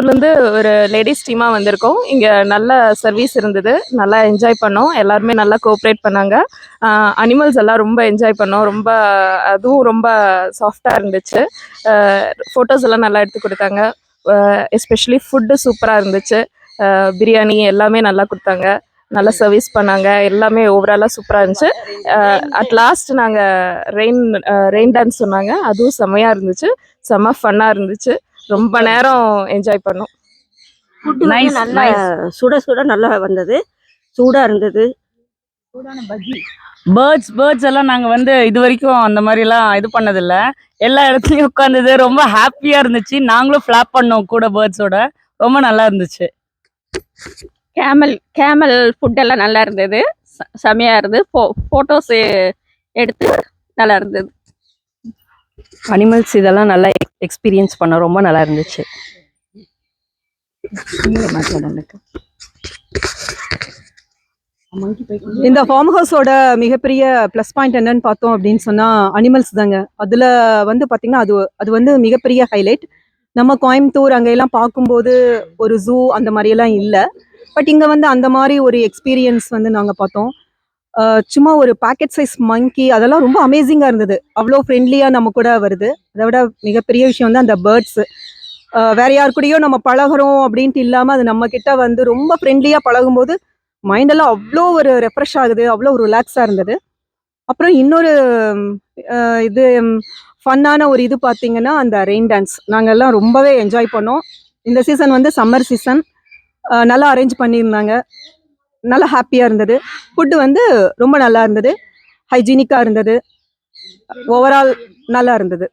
இருந்து ஒரு லேடிஸ் டீமா வந்திருக்கோம். இங்க நல்ல சர்வீஸ் இருந்தது. நல்லா என்ஜாய் பண்ணோம். எல்லாருமே நல்லா கோஆப்ரேட் பண்ணாங்க. அனிமல்ஸ் எல்லாம் ரொம்ப என்ஜாய் பண்ணோம். அதுவும் ரொம்ப சாஃப்ட்டா இருந்துச்சு. ஃபோட்டோஸ் எல்லாம் நல்லா எடுத்து குடுத்தாங்க. எஸ்பெஷலி ஃபுட்டு சூப்பரா இருந்துச்சு. பிரியாணி எல்லாமே நல்லா குடுத்தாங்க. நல்லா சர்வீஸ் பண்ணாங்க. எல்லாமே ஓவராலா சூப்பரா இருந்துச்சு. அட் லாஸ்ட் நாங்க ரெயின் டான்ஸ் சொன்னாங்க. அதுவும் செம்மையா இருந்துச்சு. செம்ம ஃபன்னா இருந்துச்சு. ரொம்ப நேரம் என்ஜாய் பண்ணோம். ஃபுட்டு வந்து நல்லா சுட சுட நல்லா வந்தது. சூடா இருந்தது. பேர்ட்ஸ் எல்லாம் நாங்க வந்து இது வரைக்கும் அந்த மாதிரி எல்லாம் இது பண்ணதில்ல. எல்லா இடத்துலயும் உட்கார்ந்தது ரொம்ப ஹாப்பியா இருந்துச்சு. நாங்களும் ஃபிளாப் பண்ணோம் கூட பேர்ட்ஸோட. ரொம்ப நல்லா இருந்துச்சு. கேமல் ஃபுட் எல்லாம் நல்லா இருந்தது. செமையா இருந்தது. போட்டோஸ் எடுத்து நல்லா இருந்தது. அனிமல்ஸ் இதெல்லாம் நல்லா எக்ஸ்பீரியன்ஸ் பண்ண ரொம்ப நல்லா இருந்துச்சு. இந்த ஃபார்ம் ஹவுஸோட மிகப்பெரிய ப்ளஸ் பாயிண்ட் என்னன்னு பார்த்தோம் அப்படின்னு சொன்னா அனிமல்ஸ் தாங்க. அதுல வந்து பாத்தீங்கன்னா அது வந்து மிகப்பெரிய ஹைலைட். நம்ம கோயம்புத்தூர் அங்கெல்லாம் பார்க்கும்போது ஒரு ஜூ அந்த மாதிரி எல்லாம் இல்லை. பட் இங்க வந்து அந்த மாதிரி ஒரு எக்ஸ்பீரியன்ஸ் வந்து நாங்க பார்த்தோம். சும்மா ஒரு பாக்கெட் சைஸ் மங்கி அதெல்லாம் ரொம்ப அமேசிங்கா இருந்தது. அவ்வளோ ஃப்ரெண்ட்லியா நம்ம கூட வருது. அதை விட மிகப்பெரிய விஷயம் வந்து அந்த பேர்ட்ஸ். வேற யார் கூடயோ நம்ம பழகுறோம் அப்படின்ட்டு இல்லாம அது நம்ம கிட்ட வந்து ரொம்ப ஃப்ரெண்ட்லியா பழகும்போது மைண்டெல்லாம் அவ்வளோ ஒரு ரெஃப்ரெஷ் ஆகுது. அவ்வளோ ஒரு ரிலாக்ஸாக இருந்தது. அப்புறம் இன்னொரு இது ஃபன்னான ஒரு இது பார்த்தீங்கன்னா அந்த ரெயின் டான்ஸ் நாங்கள் எல்லாம் ரொம்பவே என்ஜாய் பண்ணோம். இந்த சீசன் வந்து சம்மர் சீசன். நல்லா அரேஞ்ச் பண்ணியிருந்தாங்க. நல்லா ஹாப்பியாக இருந்தது. ஃபுட்டு வந்து ரொம்ப நல்லா இருந்தது. ஹைஜீனிக்காக இருந்தது. ஓவரால் நல்லா இருந்தது.